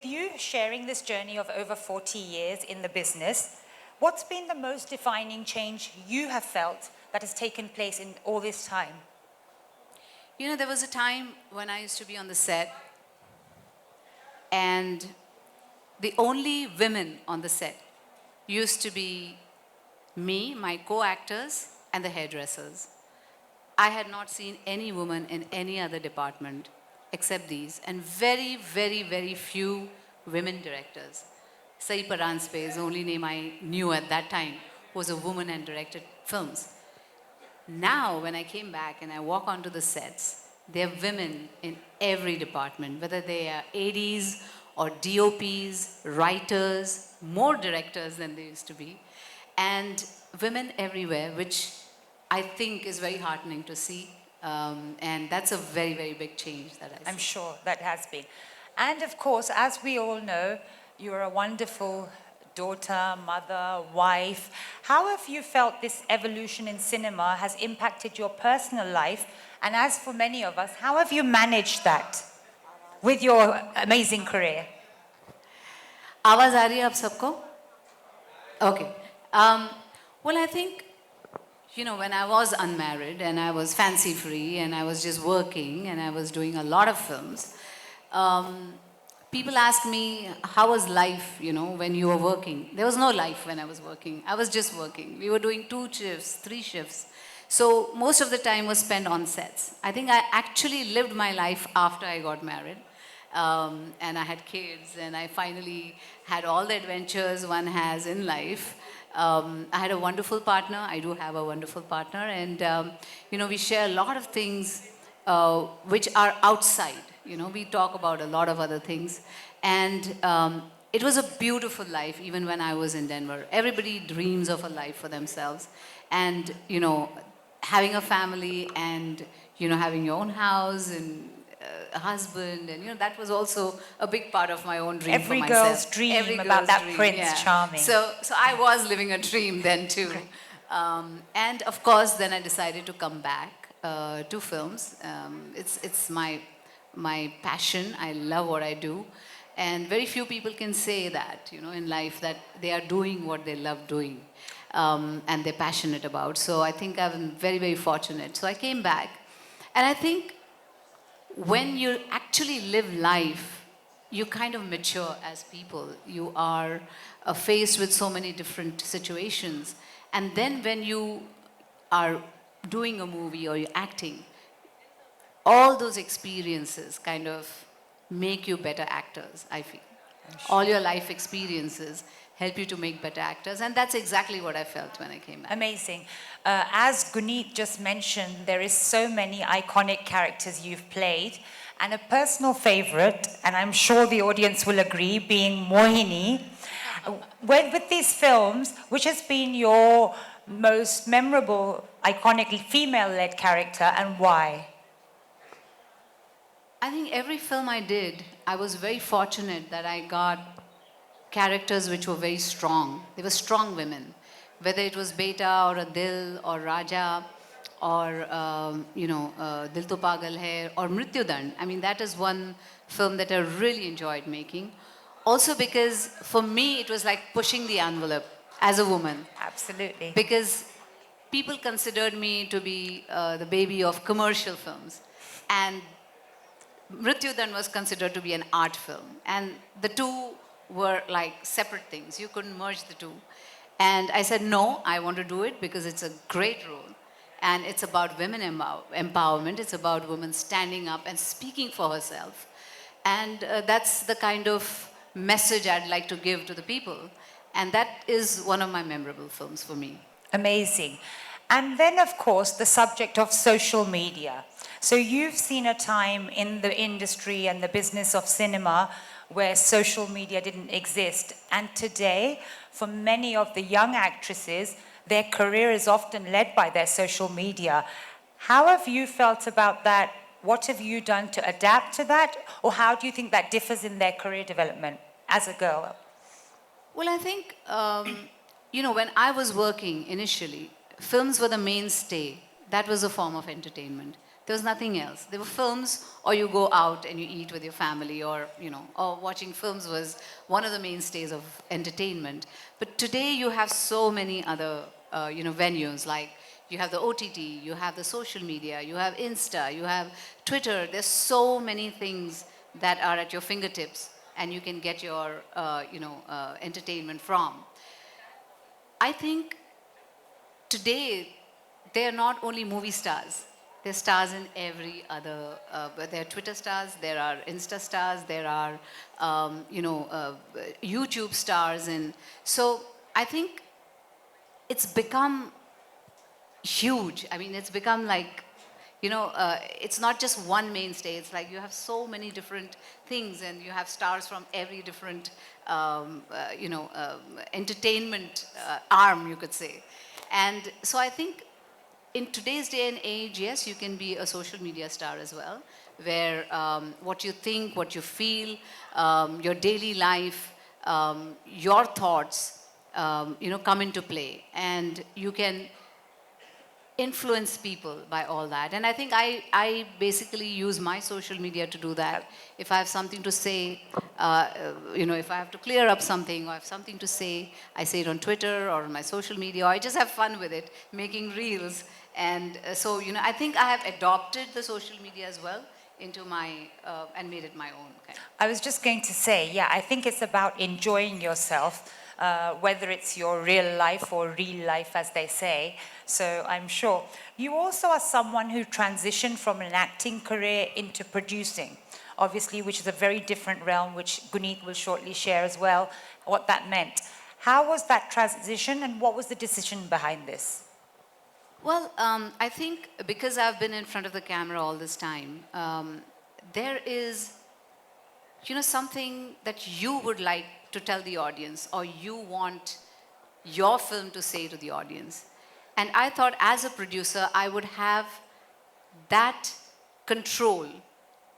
you sharing this journey of over 40 years in the business, what's been the most defining change you have felt that has taken place in all this time? You know, there was a time when I used to be on the set, and the only women on the set used to be me, my co-actors, and the hairdressers. I had not seen any woman in any other department except these, and very, very, very few women directors. Sai Paran's only name I knew at that time was a woman and directed films. Now, when I came back and I walk onto the sets, there are women in every department, whether they are ADs or DOPs, writers, more directors than they used to be, and women everywhere, which I think is very heartening to see. And that's a very, very big change that I see. I'm sure that has been. And of course, as we all know, you're a wonderful daughter, mother, wife. How have you felt this evolution in cinema has impacted your personal life? And as for many of us, how have you managed that with your amazing career? आवाज आ रही है आप सबको? Okay. Well, I think, you know, when I was unmarried and I was fancy free and I was just working and I was doing a lot of films, people ask me, how was life, you know, when you were working? There was no life when I was working. I was just working. We were doing 2 shifts, 3 shifts. So most of the time was spent on sets. I think I actually lived my life after I got married. And I had kids, and I finally had all the adventures one has in life. I had a wonderful partner. I do have a wonderful partner, and you know, we share a lot of things which are outside. You know, we talk about a lot of other things, and it was a beautiful life. Even when I was in Denver, everybody dreams of a life for themselves, and you know, having a family, and you know, having your own house and a husband, and you know, that was also a big part of my own dream. Every for myself. girl's dream Every about girl's that dream, Prince yeah. Charming. So I was living a dream then too. And of course, then I decided to come back to films. It's my passion. I love what I do, and very few people can say that, you know, in life, that they are doing what they love doing, and they're passionate about. So I think I'm very, very fortunate. So I came back, and I think when you actually live life, you kind of mature as people. You are faced with so many different situations. And then when you are doing a movie or you're acting, all those experiences kind of make you better actors, I feel. All your life experiences help you to make better actors, and that's exactly what I felt when I came back. Amazing. As Guneet just mentioned, there is so many iconic characters you've played, and a personal favorite, and I'm sure the audience will agree, being Mohini. With these films, which has been your most memorable, iconic female-led character, and why? I think every film I did, I was very fortunate that I got characters which were very strong. They were strong women. Whether it was Beta or a Dil or Raja or, Dil To Pagal Hai or Mrityudand. I mean, that is one film that I really enjoyed making. Also because for me, it was like pushing the envelope as a woman. Absolutely. Because people considered me to be the baby of commercial films. And Mrityudand was considered to be an art film. And the two were like separate things. You couldn't merge the two. And I said, no, I want to do it because it's a great role. And it's about women empowerment. It's about women standing up and speaking for herself. And that's the kind of message I'd like to give to the people. And that is one of my memorable films for me. Amazing. And then, of course, the subject of social media. So you've seen a time in the industry and the business of cinema where social media didn't exist. And today, for many of the young actresses, their career is often led by their social media. How have you felt about that? What have you done to adapt to that? Or how do you think that differs in their career development as a girl? Well, I think, when I was working initially, films were the mainstay. That was a form of entertainment. There was nothing else. There were films, or you go out and you eat with your family, or, or watching films was one of the mainstays of entertainment. But today you have so many other, venues, like you have the OTT, you have the social media, you have Insta, you have Twitter. There's so many things that are at your fingertips, and you can get your, entertainment from. I think today, they're not only movie stars. They're stars in every other, there are Twitter stars, there are Insta stars, there are, YouTube stars. And so I think it's become huge. I mean, it's become like, it's not just one mainstay. It's like you have so many different things, and you have stars from every different, entertainment arm, you could say. And so I think in today's day and age, yes, you can be a social media star as well, where what you think, what you feel, your daily life, your thoughts, come into play. And you can influence people by all that. And I think I basically use my social media to do that. If I have something to say, if I have to clear up something, or I have something to say, I say it on Twitter or on my social media, or I just have fun with it, making reels. And so, I think I have adopted the social media as well into my, and made it my own. Okay. I was just going to say, yeah, I think it's about enjoying yourself, whether it's your real life or real life, as they say. So I'm sure. You also are someone who transitioned from an acting career into producing, obviously, which is a very different realm, which Guneet will shortly share as well, what that meant. How was that transition, and what was the decision behind this? Well, I think because I've been in front of the camera all this time, there is, something that you would like to tell the audience, or you want your film to say to the audience. And I thought, as a producer, I would have that control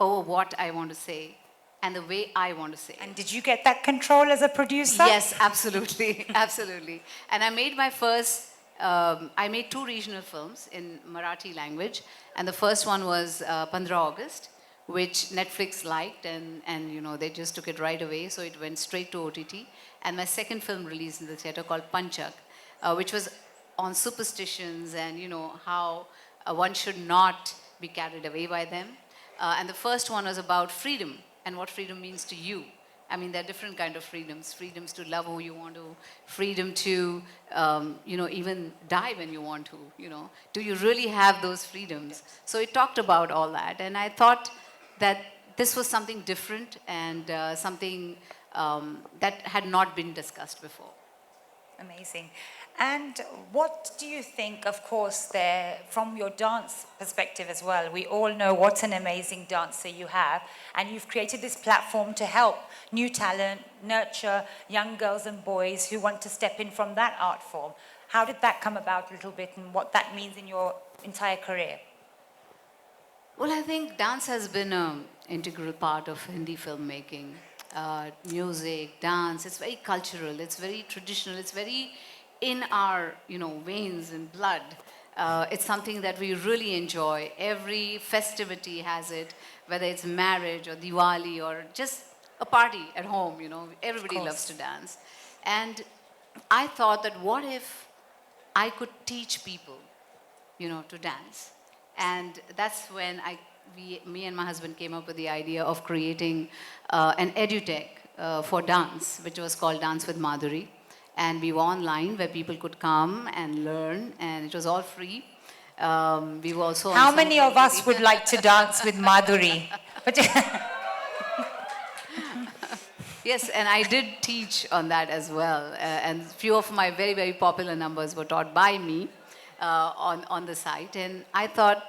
over what I want to say and the way I want to say it. And did you get that control as a producer? Yes, absolutely, absolutely. And I made my first, I made 2 regional films in Marathi language. And the first one was 15 August, which Netflix liked, and they just took it right away. So it went straight to OTT. And my second film released in the theater called Panchak, which was on superstitions and, how one should not be carried away by them. And the first one was about freedom and what freedom means to you. I mean, there are different kind of freedoms. Freedoms to love who you want to, freedom to, even die when you want to, Do you really have those freedoms? So it talked about all that. And I thought that this was something different, and something that had not been discussed before. Amazing. And what do you think, of course, there, from your dance perspective as well? We all know what an amazing dancer you have, and you've created this platform to help new talent, nurture young girls and boys who want to step in from that art form. How did that come about a little bit, and what that means in your entire career? Well, I think dance has been an integral part of Hindi filmmaking. Music, dance, it's very cultural, it's very traditional, it's very in our, veins and blood. It's something that we really enjoy. Every festivity has it, whether it's marriage or Diwali or just a party at home, everybody loves to dance. And I thought that what if I could teach people, to dance? And that's when me and my husband came up with the idea of creating an edutech for dance, which was called Dance with Madhuri. And we were online where people could come and learn, and it was all free. We were also. How many of us would like to dance with Madhuri? Yes, and I did teach on that as well. And few of my very, very popular numbers were taught by me on the site. And I thought,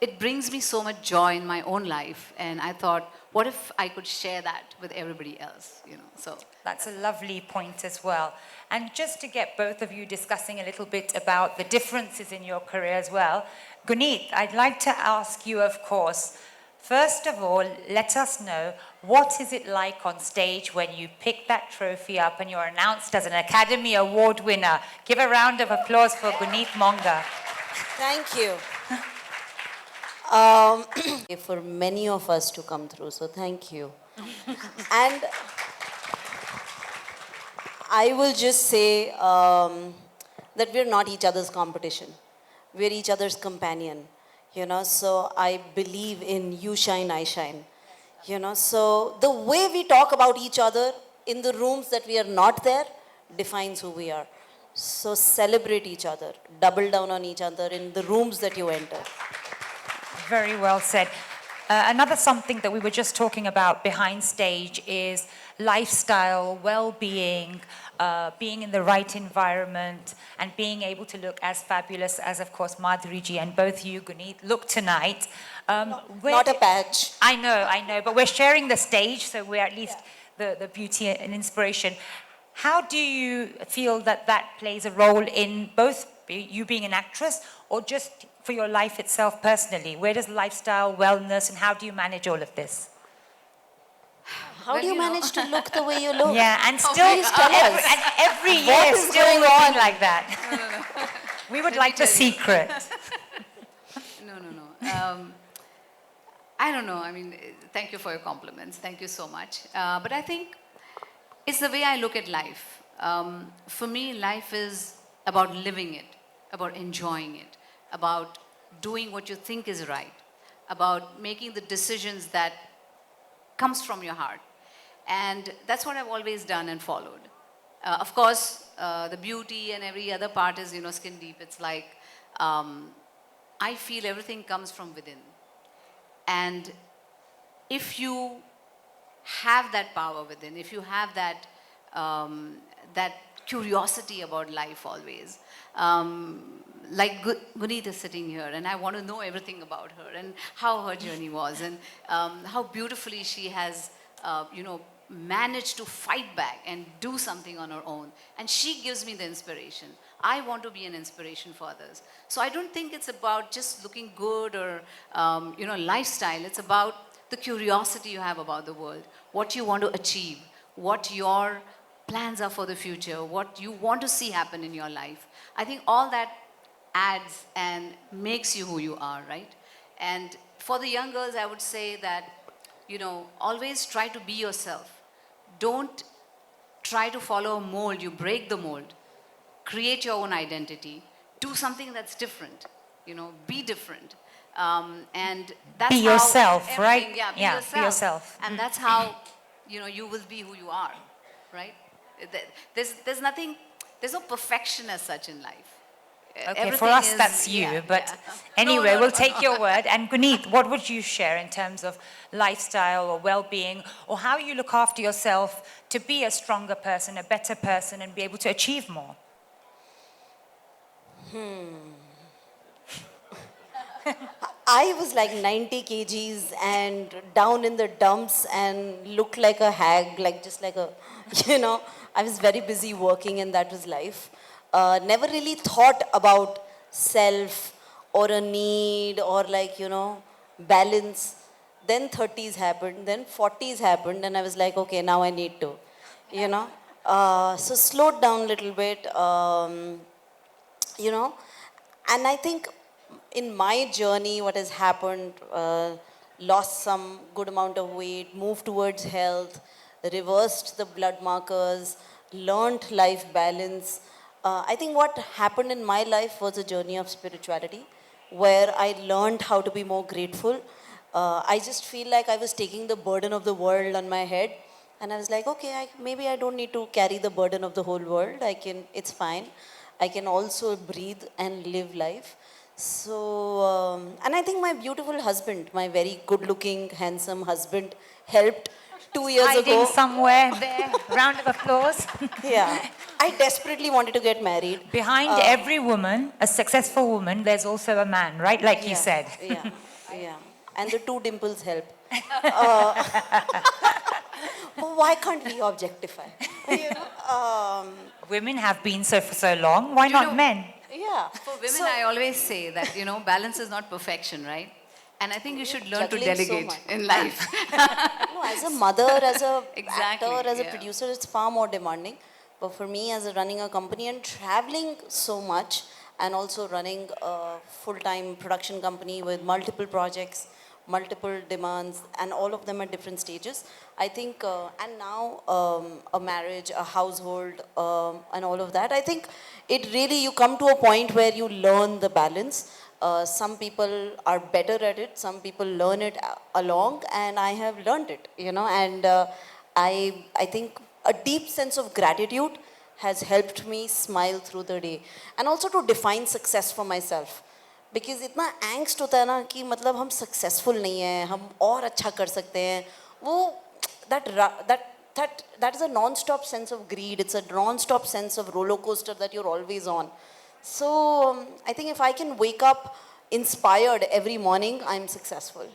it brings me so much joy in my own life. And I thought, what if I could share that with everybody else, So that's a lovely point as well. And just to get both of you discussing a little bit about the differences in your career as well, Guneet, I'd like to ask you, of course, first of all, let us know, what is it like on stage when you pick that trophy up and you're announced as an Academy Award winner? Give a round of applause for Guneet Monga. Thank you. Um, for many of us to come through, so thank you. And I will just say that we're not each other's competition. We're each other's companion. So I believe in you shine, I shine. So the way we talk about each other in the rooms that we are not there defines who we are. So celebrate each other, double down on each other in the rooms that you enter. Very well said. Another something that we were just talking about behind stage is lifestyle, well-being, being in the right environment, and being able to look as fabulous as, of course, Madhuri ji and both you, Guneet, look tonight. Not a patch. I know, but we're sharing the stage, so we're at least the beauty and inspiration. How do you feel that that plays a role in both you being an actress or just for your life itself personally? Where does lifestyle, wellness, and how do you manage all of this? How do you manage to look the way you look? Yeah, and still every year What is still going looking on? like that. No. We would Let like me the tell you. secret. No. I don't know. I mean, thank you for your compliments. Thank you so much. But I think it's the way I look at life. For me, life is about living it, about enjoying it, about doing what you think is right, about making the decisions that comes from your heart. And that's what I've always done and followed. Of course, the beauty and every other part is, skin deep. It's like, I feel everything comes from within. And if you have that power within, if you have that curiosity about life always, like Guneet is sitting here, and I want to know everything about her and how her journey was, and how beautifully she has, managed to fight back and do something on her own. And she gives me the inspiration. I want to be an inspiration for others. So I don't think it's about just looking good or, lifestyle. It's about the curiosity you have about the world, what you want to achieve, what your plans are for the future, what you want to see happen in your life. I think all that adds and makes you who you are, right? And for the young girls, I would say that, always try to be yourself. Don't try to follow a mold. You break the mold. Create your own identity. Do something that's different. Be different. And that's Be how yourself, everything- right? Yeah, be Yeah, yourself. be yourself. And that's how, you will be who you are, right? There's nothing, there's no perfection as such in life. Okay, for us that's you, but anyway, we'll take your word. And Guneet, what would you share in terms of lifestyle or well-being, or how you look after yourself to be a stronger person, a better person, and be able to achieve more? I was like 90 kgs and down in the dumps and looked like a hag, just like a, I was very busy working and that was life. Never really thought about self or a need or balance. Then 30s happened, then 40s happened, and I was like, okay, now I need to, you know. So slowed down a little bit, you know. And I think in my journey, what has happened, lost some good amount of weight, moved towards health, reversed the blood markers, learned life balance. I think what happened in my life was a journey of spirituality where I learned how to be more grateful. I just feel like I was taking the burden of the world on my head. And I was like, okay, maybe I don't need to carry the burden of the whole world. It's fine. I can also breathe and live life. So, and I think my beautiful husband, my very good looking, handsome husband, helped 2 years Hiding ago. somewhere there. Round of applause. Yeah. I desperately wanted to get married. Behind every woman, a successful woman, there's also a man, right? Like you said. Yeah, yeah. And the two dimples help. Why can't we objectify? Women have been so for so long. Why You not know- men? Yeah. For women, I always say that, balance is not perfection, right? And I think you should learn to Juggling so delegate much. in life. No, as a mother, as a Exactly, actor, as a yeah. producer, it's far more demanding. But for me, as a running a company and traveling so much, and also running a full-time production company with multiple projects, multiple demands, and all of them at different stages. I think, and now a marriage, a household, and all of that. I think it really, you come to a point where you learn the balance. Some people are better at it, some people learn it along, and I have learned it, and I think a deep sense of gratitude has helped me smile through the day, and also to define success for myself. Because इतना angst होता है ना कि मतलब हम successful नहीं हैं, हम और अच्छा कर सकते हैं, वो that that is a non stop sense of greed, it's a non stop sense of roller coaster that you're always on. So I think if I can wake up inspired every morning, I'm successful.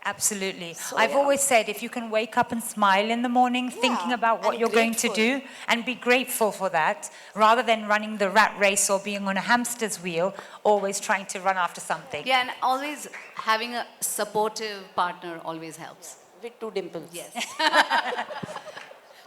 Absolutely. So, I've yeah. always said if you can wake up and smile in the morning, thinking about what and you're going to grateful. do and be grateful for that, rather than running the rat race or being on a hamster's wheel, always trying to run after something. Yeah, and always having a supportive partner always helps. With two dimples. Yes.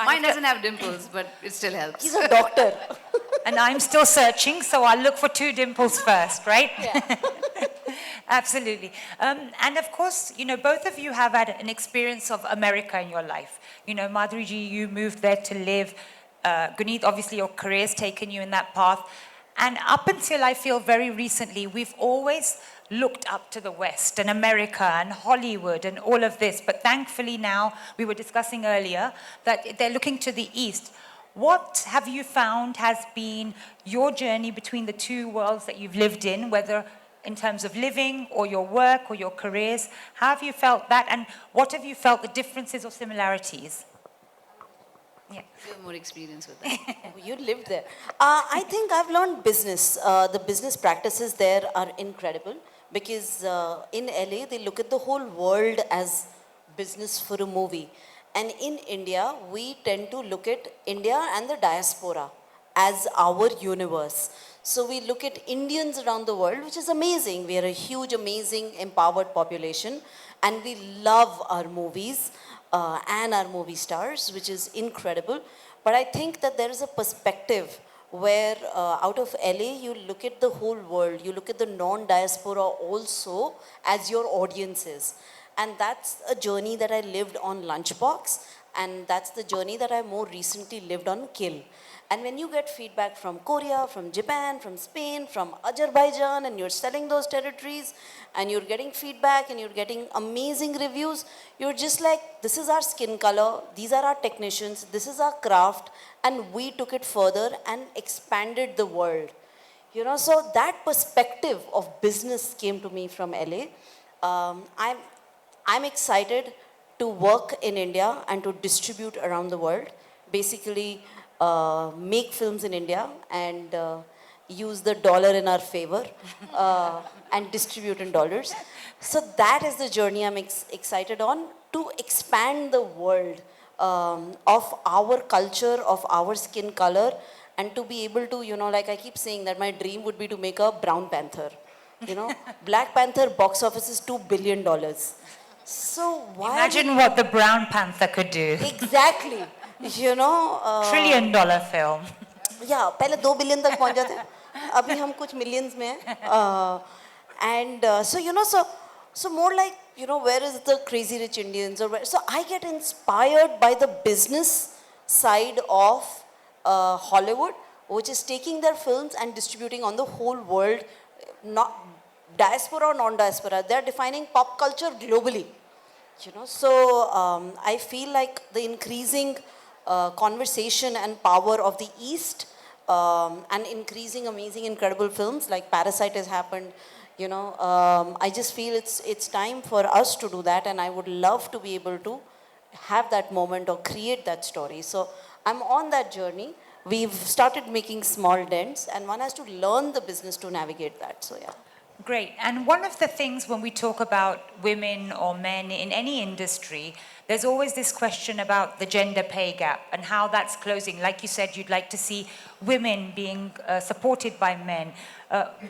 Mine doesn't have dimples, but it still helps. He's a doctor. And I'm still searching, so I'll look for two dimples first, right? Yeah. Absolutely. And of course, both of you have had an experience of America in your life. Madhuri ji, you moved there to live. Guneet, obviously your career's taken you in that path. And up until I feel very recently, we've always looked up to the West and America and Hollywood and all of this. But thankfully now, we were discussing earlier, that they're looking to the East. What have you found has been your journey between the two worlds that you've lived in, whether in terms of living or your work or your careers? How have you felt that, and what have you felt the differences or similarities? Yeah. You have more experience with that. You lived there. I think I've learned business. The business practices there are incredible because in LA, they look at the whole world as business for a movie. And in India, we tend to look at India and the diaspora as our universe. So we look at Indians around the world, which is amazing. We are a huge, amazing, empowered population. And we love our movies and our movie stars, which is incredible. But I think that there is a perspective where out of LA, you look at the whole world. You look at the non-diaspora also as your audiences. And that's a journey that I lived on Lunchbox, and that's the journey that I more recently lived on Kill. And when you get feedback from Korea, from Japan, from Spain, from Azerbaijan, and you're selling those territories, and you're getting feedback, and you're getting amazing reviews, you're just like, this is our skin color, these are our technicians, this is our craft, and we took it further and expanded the world. So that perspective of business came to me from LA. I'm excited to work in India and to distribute around the world. Basically, make films in India and use the dollar in our favor and distribute in dollars. So that is the journey I'm excited on, to expand the world of our culture, of our skin color, and to be able to, like I keep saying that my dream would be to make a Brown Panther. Black Panther box office is $2 billion. So why? Imagine what the Brown Panther could do. Exactly. $1 trillion film. Yeah, पहले 2 billion तक पहुंच जाते हैं, अभी हम कुछ millions में हैं. And so more like, where is the Crazy Rich Indians, or where? So I get inspired by the business side of Hollywood, which is taking their films and distributing on the whole world, not diaspora or non-diaspora. They're defining pop culture globally. So I feel like the increasing conversation and power of the East and increasing amazing, incredible films like Parasite has happened. I just feel it's time for us to do that, and I would love to be able to have that moment or create that story. So I'm on that journey. We've started making small dents, and one has to learn the business to navigate that. So yeah. Great. And one of the things when we talk about women or men in any industry, there's always this question about the gender pay gap and how that's closing. Like you said, you'd like to see women being supported by men.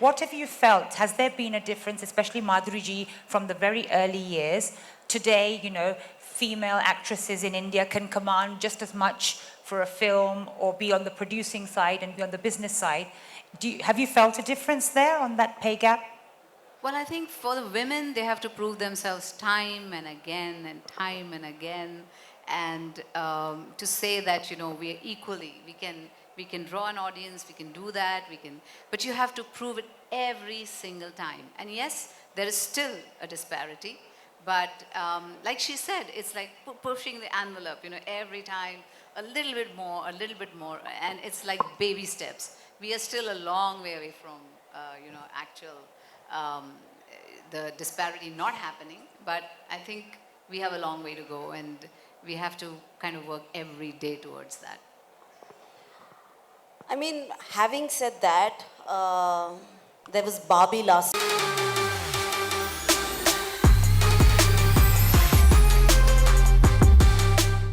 What have you felt? Has there been a difference, especially Madhuri ji, from the very early years? Today, female actresses in India can command just as much for a film or be on the producing side and be on the business side. Have you felt a difference there on that pay gap? Well, I think for the women, they have to prove themselves time and again and time and again, and to say that we are equally, we can draw an audience, we can do that, but you have to prove it every single time. And yes, there is still a disparity, but like she said, it's like pushing the envelope. Every time a little bit more, and it's like baby steps. We are still a long way away from actual the disparity not happening, but I think we have a long way to go, and we have to kind of work every day towards that. I mean, having said that, there was Barbie last